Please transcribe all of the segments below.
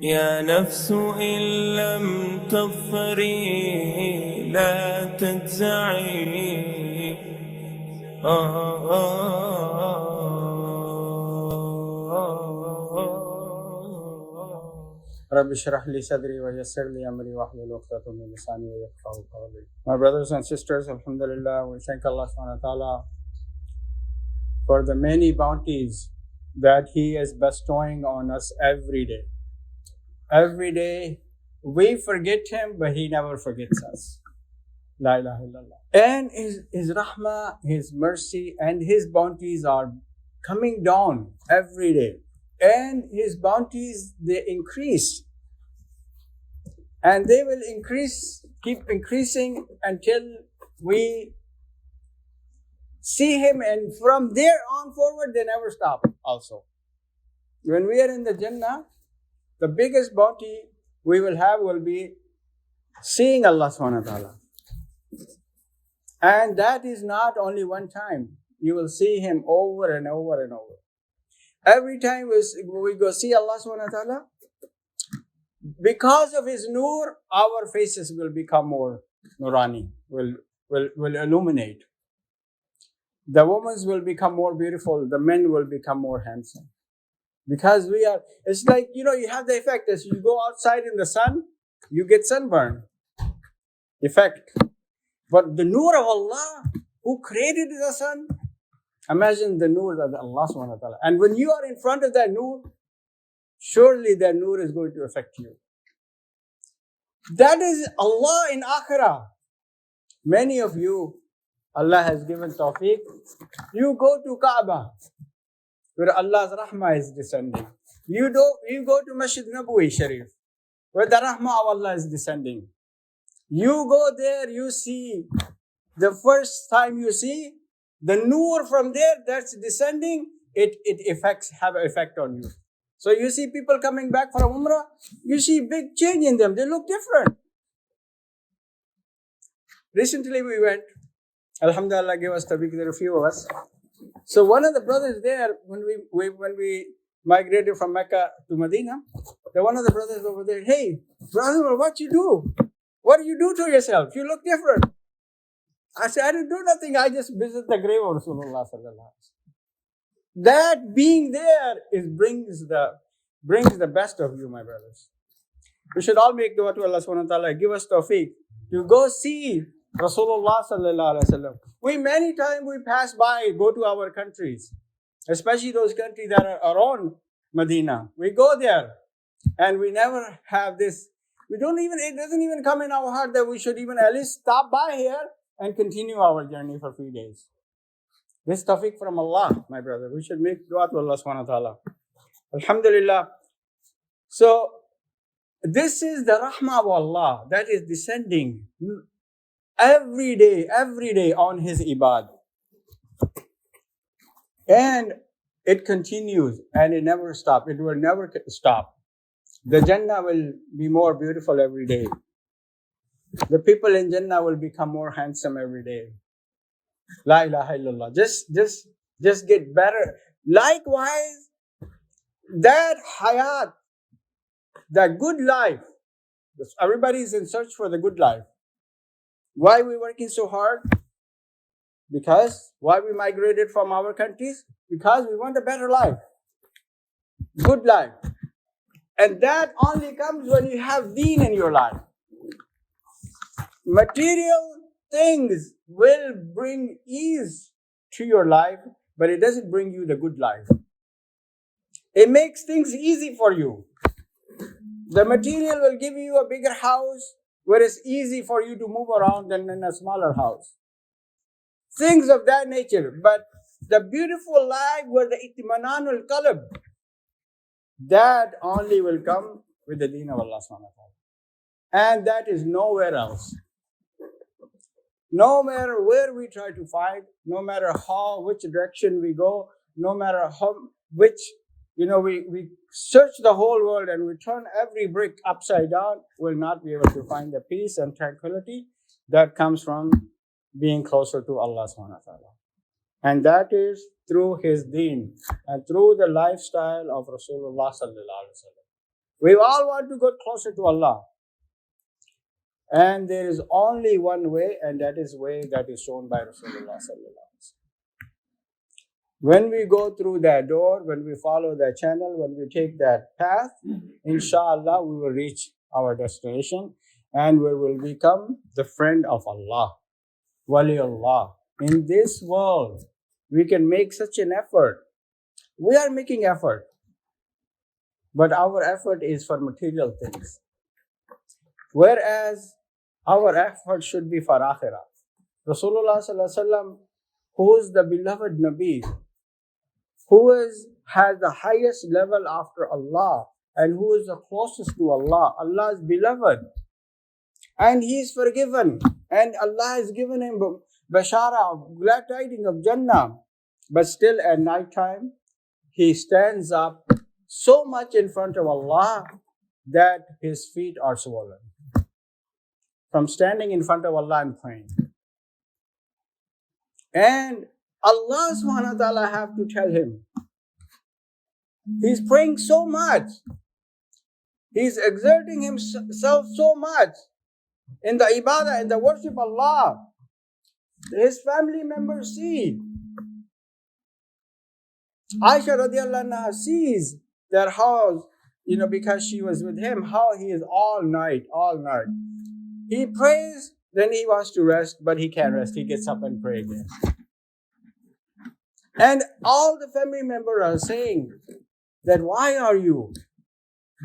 يا نفس إن لم تظفري لا تجزعي. رب اشرح لي صدري ويسر لي أمري واحلل عقدة من لساني يفقهوا قولي. My brothers and sisters, alhamdulillah, we thank Allah subhanahu wa ta'ala for the many bounties that He is bestowing on us every day. Every day we forget Him, but He never forgets us. La ilaha illallah. And His rahmah, His mercy, and His bounties are coming down every day. And His bounties, they increase. And they will increase, keep increasing until we see Him. And from there on forward, they never stop also. When we are in the Jannah, the biggest bounty we will have will be seeing Allah subhanahu wa ta'ala. And that is not only one time. You will see Him over and over and over. Every time we go see Allah subhanahu wa ta'ala, because of His nur, our faces will become more nurani, will illuminate. The women will become more beautiful, the men will become more handsome. Because it's like, you have the effect as you go outside in the sun, you get sunburn effect. But the nur of Allah, who created the sun, imagine the nur of Allah subhanahu wa ta'ala. And when you are in front of that nur, surely that nur is going to affect you. That is Allah in Akhirah. Many of you, Allah has given tawfiq. You go to Kaaba, where Allah's rahmah is descending. You go to Masjid Nabawi Sharif, where the rahmah of Allah is descending. You go there, you see, the first time you see, the nur from there that's descending, it have an effect on you. So you see people coming back from Umrah, you see big change in them. They look different. Recently we went, alhamdulillah gave us tabiq, there are a few of us. So one of the brothers there, when we migrated from Mecca to Medina, one of the brothers over there, hey, brother, what you do? What do you do to yourself? You look different. I said, I didn't do nothing. I just visit the grave of Rasulullah sallallahu alaihi wasallam. That being there brings the best of you, my brothers. We should all make dua to Allah subhanahu wa ta'ala. Give us tawfiq to go see Rasulullah sallallahu alaihi wasallam. Many times we pass by, go to our countries, especially those countries that are around Medina. We go there and we never have this. It doesn't even come in our heart that we should even at least stop by here and continue our journey for a few days. This tawfiq from Allah, my brother. We should make dua to Allah subhanahu wa ta'ala. Alhamdulillah. So, this is the rahmah of Allah that is descending every day on His ibad. And it continues and it never stops. It will never stop. The Jannah will be more beautiful every day. The people in Jannah will become more handsome every day. La ilaha illallah. Just get better. Likewise, that hayat, that good life, everybody is in search for the good life. Why are we working so hard? Because why we migrated from our countries? Because we want a better life. Good life. And that only comes when you have deen in your life. Material things will bring ease to your life, but it doesn't bring you the good life. It makes things easy for you. The material will give you a bigger house where it's easy for you to move around than in a smaller house. Things of that nature. But the beautiful life where the itmananul qalb, that only will come with the deen of Allah subhanahu wa ta'ala. And that is nowhere else. No matter where we try to find, no matter which direction we go, no matter we search the whole world and we turn every brick upside down, we'll not be able to find the peace and tranquility that comes from being closer to Allah subhanahu wa ta'ala. And that is through His deen and through the lifestyle of Rasulullah sallallahu alaihi wasallam. We all want to go closer to Allah. And there is only one way, and that is way that is shown by Rasulullah sallallahu alaihi wasallam. When we go through that door, when we follow that channel, when we take that path, inshallah, we will reach our destination and we will become the friend of Allah, Wali Allah. In this world, we can make such an effort. We are making effort, but our effort is for material things. Whereas our effort should be for akhirah. Rasulullah sallallahu alaihi wasallam, who is the beloved Nabi, has the highest level after Allah, and who is the closest to Allah. Allah is beloved, and He is forgiven, and Allah has given him bashara, glad tidings of Jannah. But still at night time, he stands up so much in front of Allah that his feet are swollen from standing in front of Allah and praying. And Allah subhanahu wa ta'ala have to tell him, he's praying so much, he's exerting himself so much in the ibadah, in the worship of Allah. His family members see. Aisha radiallahu anha sees that how, because she was with him, how he is all night. He prays, then he wants to rest, but he can't rest. He gets up and prays again. And all the family members are saying that, why are you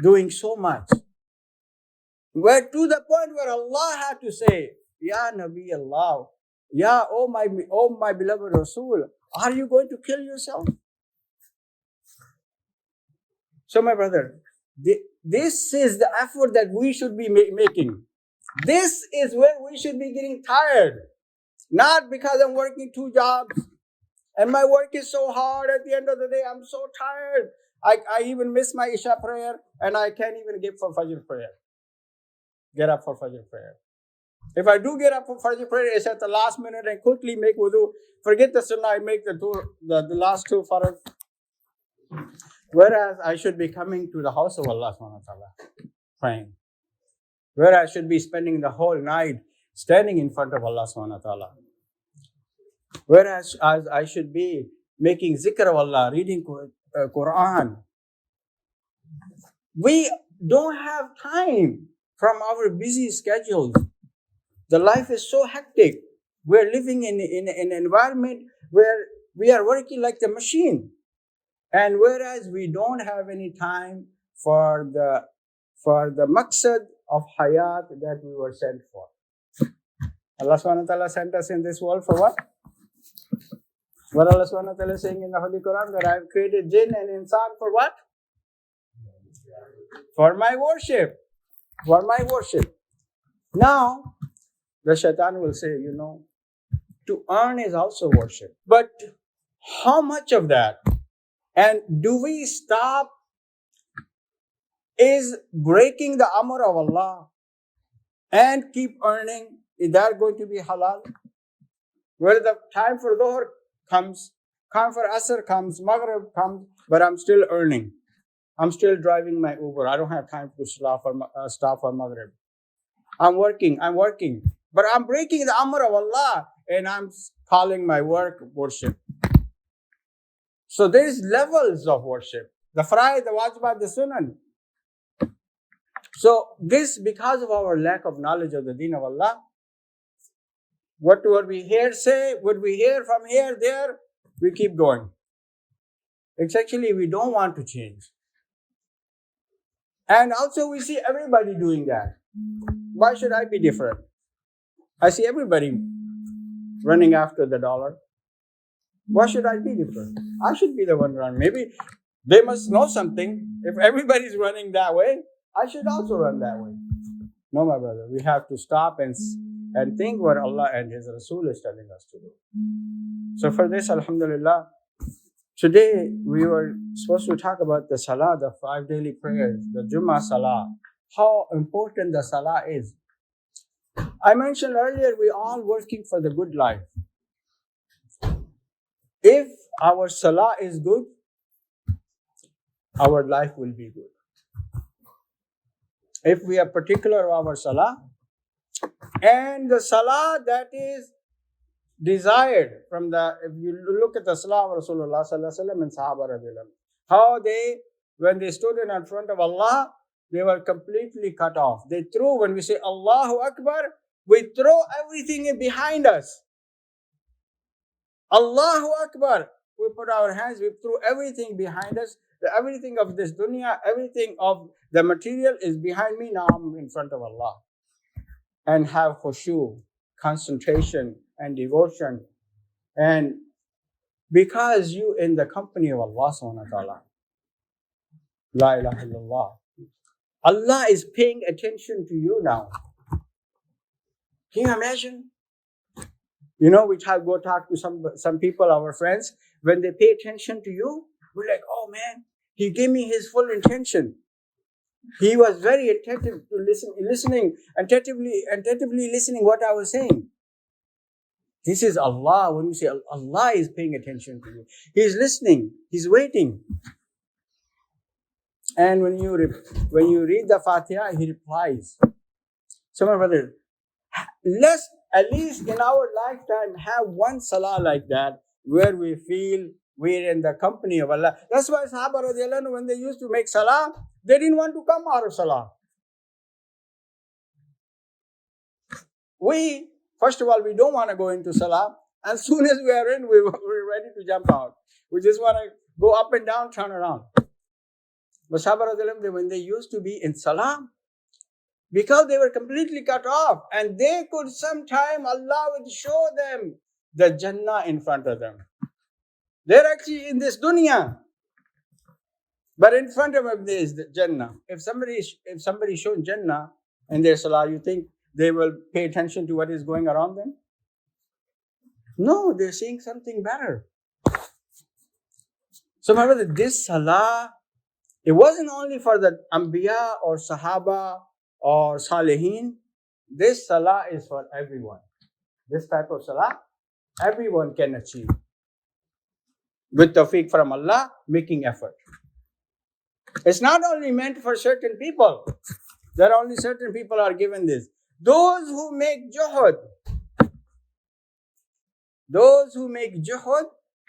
doing so much? Where to the point where Allah had to say, Ya Nabi Allah, oh my beloved Rasul, are you going to kill yourself? So my brother, this is the effort that we should be making. This is where we should be getting tired. Not because I'm working 2 jobs and my work is so hard, at the end of the day, I'm so tired. I even miss my Isha prayer and I can't even get up for Fajr prayer. If I do get up for Fajr prayer, it's at the last minute and quickly make wudu. Forget the sunnah, I make the last 2 farad. Whereas I should be coming to the house of Allah subhanahu wa ta'ala, praying. Where I should be spending the whole night standing in front of Allah subhanahu wa ta'ala. Whereas I should be making zikr of Allah, reading Quran. We don't have time from our busy schedules. The life is so hectic. We're living in an environment where we are working like the machine. And whereas we don't have any time for the maqsad of hayat that we were sent for. Allah subhanahu wa ta'ala sent us in this world for what? What Allah subhanahu wa ta'ala is saying in the Holy Quran, that I have created jinn and insan for what? For my worship. For my worship. Now, the shaitan will say, to earn is also worship. But how much of that? And do we stop? Is breaking the amr of Allah and keep earning, is that going to be halal? Where the time for Dhuhr comes, time for Asr comes, Maghrib comes, but I'm still earning. I'm still driving my Uber. I don't have time to stop for Maghrib. I'm working, but I'm breaking the amr of Allah and I'm calling my work worship. So there's levels of worship. The faraid, the wajibat, the sunan. So this, because of our lack of knowledge of the deen of Allah, what we hear say, what we hear from here, there, we keep going. It's actually, we don't want to change. And also we see everybody doing that. Why should I be different? I see everybody running after the dollar. Why should I be different? I should be the one running. Maybe they must know something. If everybody's running that way, I should also run that way. No, my brother. We have to stop and think what Allah and His Rasul is telling us to do. So for this, alhamdulillah, today we were supposed to talk about the salah, the 5 daily prayers, the Jum'ah salah, how important the salah is. I mentioned earlier, we all working for the good life. If our salah is good, our life will be good. if we are particular of our salah, and the salah that is desired from if you look at the salah of Rasulullah sallallahu alaihi wasallam and Sahaba radiallahu anhu, how they, when they stood in front of Allah, they were completely cut off. They threw, when we say Allahu Akbar, we throw everything behind us. Allahu Akbar, we put our hands, we threw everything behind us. Everything of this dunya, everything of the material is behind me. Now I'm in front of Allah. And have khushu, concentration and devotion. And because you in the company of Allah subhanahu wa ta'ala, la ilaha illallah, Allah is paying attention to you now. Can you imagine? You know, we go talk to some people, our friends, when they pay attention to you, we're like, oh man, he gave me his full attention. He was very attentive to listening, attentively listening what I was saying. This is Allah. When you say Allah is paying attention to you, He is listening, He's waiting. And when you read the Fatiha, He replies. So my brother, let's at least in our lifetime have one salah like that where we feel we're in the company of Allah. That's why Sahaba radiallahu anhu, when they used to make salah, they didn't want to come out of salah. First of all, we don't want to go into salah. As soon as we are in, we're ready to jump out. We just want to go up and down, turn around. But Sahaba radiallahu anhu, when they used to be in salah, because they were completely cut off, and they could sometime, Allah would show them the Jannah in front of them. They're actually in this dunya, but in front of them there is the Jannah. If somebody shown Jannah in their salah, you think they will pay attention to what is going around them? No, they're seeing something better. So my brother, this salah, it wasn't only for the Anbiya or Sahaba or Salihin. This salah is for everyone. This type of salah, everyone can achieve. With tawfiq from Allah, making effort. It's not only meant for certain people. There are only certain people are given this. Those who make juhud,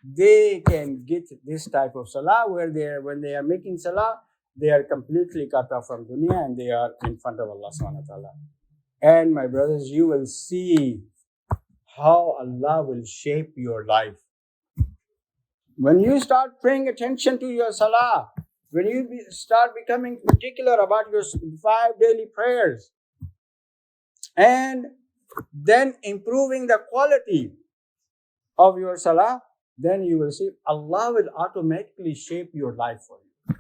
they can get this type of salah where when they are making salah, they are completely cut off from dunya and they are in front of Allah subhanahu wa ta'ala. And my brothers, you will see how Allah will shape your life. When you start paying attention to your salah, when you start becoming particular about your 5 daily prayers, and then improving the quality of your salah, then you will see Allah will automatically shape your life for you.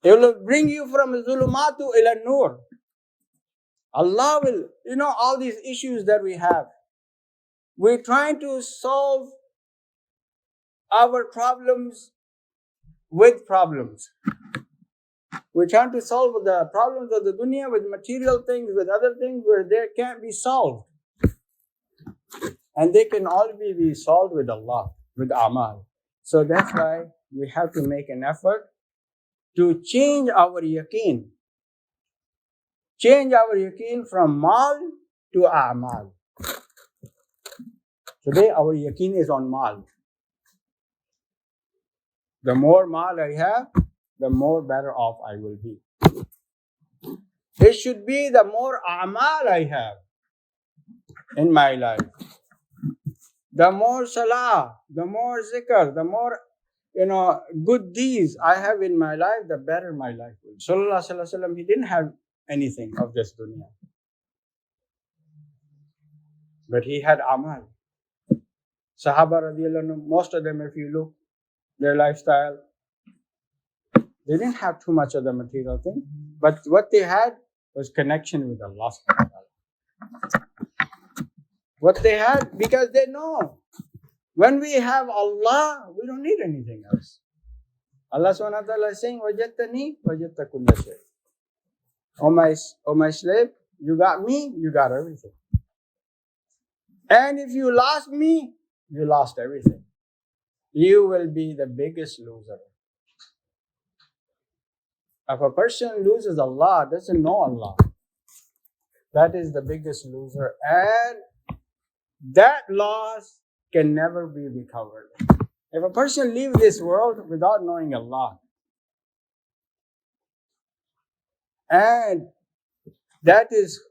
It will bring you from zulumatu ila nur. Allah will, all these issues that we have. We're trying to solve our problems with problems. We're trying to solve the problems of the dunya with material things, with other things where they can't be solved. And they can all be solved with Allah, with amal. So that's why we have to make an effort to change our yaqeen. Change our yaqeen from mal to a'mal. Today our yaqeen is on mal. The more mal I have, the more better off I will be. It should be the more a'mal I have in my life. The more salah, the more zikr, the more good deeds I have in my life, the better my life will be. Sallallahu Alaihi Wasallam, he didn't have anything of this dunya. But he had amal. Sahaba radiallahu anhu, most of them, if you look, their lifestyle, they didn't have too much of the material thing, but what they had was connection with Allah subhanahu wa ta'ala. What they had, because they know when we have Allah, we don't need anything else. Allah subhanahu wa ta'ala is saying, "Wajadtani, wajadta kulla shay." Oh my slave, you got me, you got everything. And if you lost me, you lost everything. You will be the biggest loser. If a person loses Allah, doesn't know Allah, that is the biggest loser. And that loss can never be recovered. If a person leaves this world without knowing Allah, and that is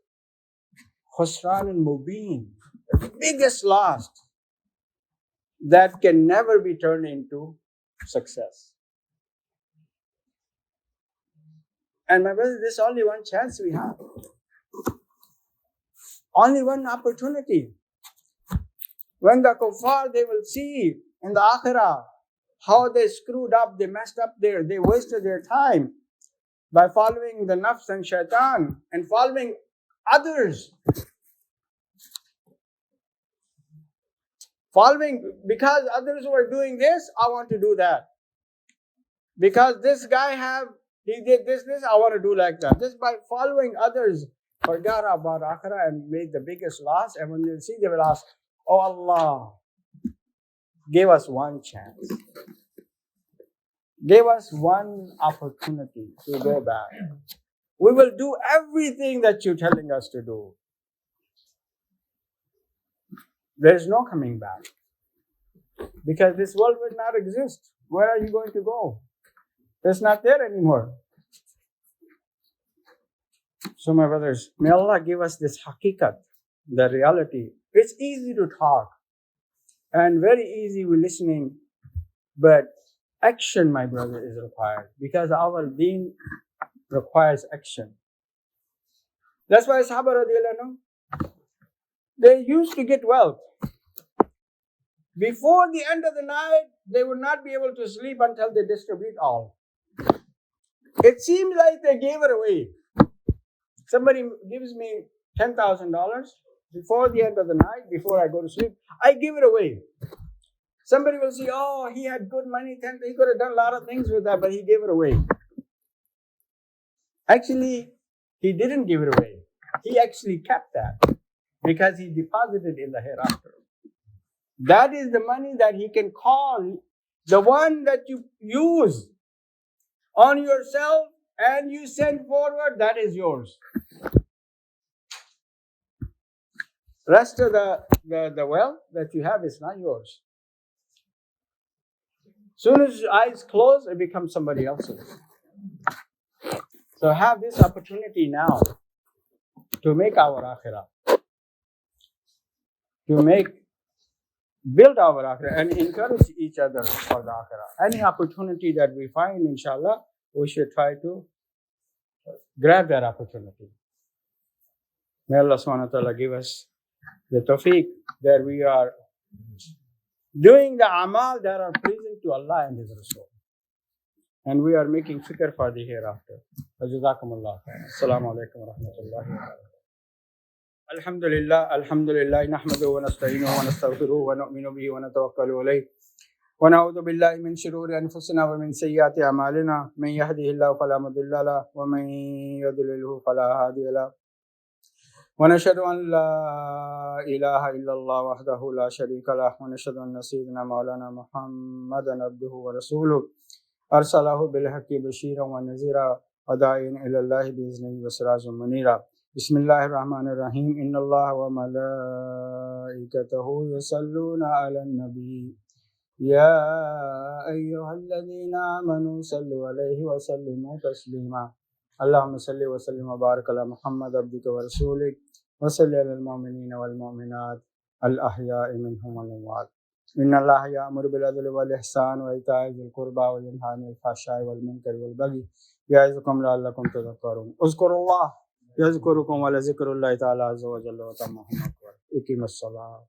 khusran al-mubin, the biggest loss that can never be turned into success. And my brother, this is only one chance we have. Only one opportunity. When the kuffar, they will see in the akhirah how they screwed up, they messed up they wasted their time by following the nafs and shaitan and following others. Because others were doing this, I want to do that. Because this guy he did this, I want to do like that. Just by following others, forgot about akhirah and made the biggest loss. And when they see, they will ask, oh Allah, give us one chance. Give us one opportunity to go back. We will do everything that you're telling us to do. There's no coming back. Because this world will not exist. Where are you going to go? It's not there anymore. So my brothers, may Allah give us this haqiqat, the reality. It's easy to talk and very easy with listening, but action, my brother, is required because our deen requires action. That's why Sahaba radiallahu anhu, they used to get wealth. Before the end of the night, they would not be able to sleep until they distribute all. It seems like they gave it away. Somebody gives me $10,000 before the end of the night, before I go to sleep, I give it away. Somebody will say, oh, he had good money, he could have done a lot of things with that, but he gave it away. Actually, he didn't give it away. He actually kept that because he deposited in the hereafter. That is the money that he can call the one that you use on yourself and you send forward, that is yours. Rest of the wealth that you have is not yours. Soon as your eyes close, it becomes somebody else's. So have this opportunity now to make our akhirah, build our akhirah and encourage each other for the akhirah. Any opportunity that we find, inshallah, we should try to grab that opportunity. May Allah subhanahu wa ta'ala give us the tawfiq that we are doing the amal that are pleasing to Allah and His Rasul. And we are making fikr for the hereafter. Jazakumullah khairan. Assalamu alaikum wa rahmatullahi wa barakatuh. Alhamdulillah, nahmaduhu wa nasta'inuhu wa nastaghfiruhu wa nu'minu bihi wa natawakkalu alayhi. Wa na'udhu billahi min shururi anfusina wa min sayyiati a'malina. Man yahdihillahu fala mudilla lahu wa man yudlilhu fala hadiya lahu. ونشهد أن لا إله إلا الله وحده لا شريك له ونشهد أن سيدنا مولانا محمدا عبده ورسوله أرسله بالحق بشيرا ونذيرا وداعيا إلى الله بإذنه وسراجا منيرا بسم الله الرحمن الرحيم إن الله وملائكته يصلون على النبي يا أيها الذين آمنوا صلوا عليه وسلموا تسليما اللهم صل وسلم وبارك على محمد عبدك ورسولك وصل على المؤمنين والمؤمنات الأحياء منهم والأموات إن الله يأمر بالعدل والإحسان وإيتاء ذي القربى وينهى عن الفحشاء والمنكر والبغي يعظكم لعلكم تذكرون اذكروا الله يذكركم ولذكر الله تعالى عز وجل وتم أكبر. اقيموا الصلاة.